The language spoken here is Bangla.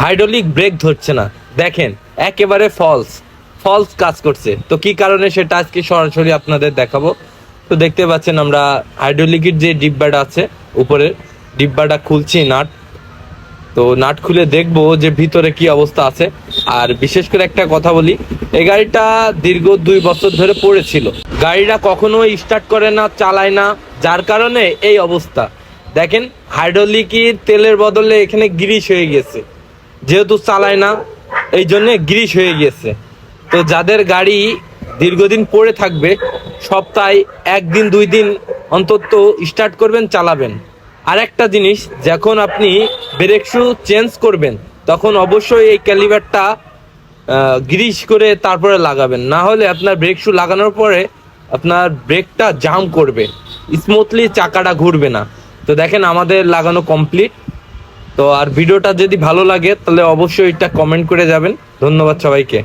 হাইড্রোলিক ব্রেক ধরছে না। দেখেন একেবারে ফলস ফলস কাজ করছে। তো কি কারণে সেটা আজকে সরাসরি আপনাদের দেখাবো। তো দেখতে পাচ্ছেন আমরা হাইড্রোলিকের যে ডিব্বাটা আছে উপরের ডিব্বাটা খুলছি, নাট। তো নাট খুলে দেখবো যে ভিতরে কি অবস্থা আছে। আর বিশেষ করে একটা কথা বলি, এই গাড়িটা দীর্ঘ 2 বছর ধরে পড়েছিল। গাড়িটা কখনো স্টার্ট করে না, চালায় না, যার কারণে এই অবস্থা। দেখেন হাইড্রোলিকের তেলের বদলে এখানে গ্রিস হয়ে গেছে, যেহেতু চালায় না এই জন্য গ্রিস হয়ে গেছে। তো যাদের গাড়ি দীর্ঘদিন পড়ে থাকবে, সপ্তাহে 1 দিন 2 দিন অন্তত স্টার্ট করবেন, চালাবেন। আর একটা জিনিস, যখন আপনি ব্রেক শু চেঞ্জ করবেন তখন অবশ্যই এই ক্যালিভারটা গ্রিস করে তারপরে লাগাবেন, না হলে আপনার ব্রেক শু লাগানোর পরে আপনার ব্রেকটা জাম করবে, স্মুথলি চাকাটা ঘুরবে না। তো দেখেন আমাদের লাগানো কমপ্লিট। তো আর ভিডিওটা যদি ভালো লাগে তাহলে অবশ্যই এটা কমেন্ট করে যাবেন। ধন্যবাদ সবাইকে।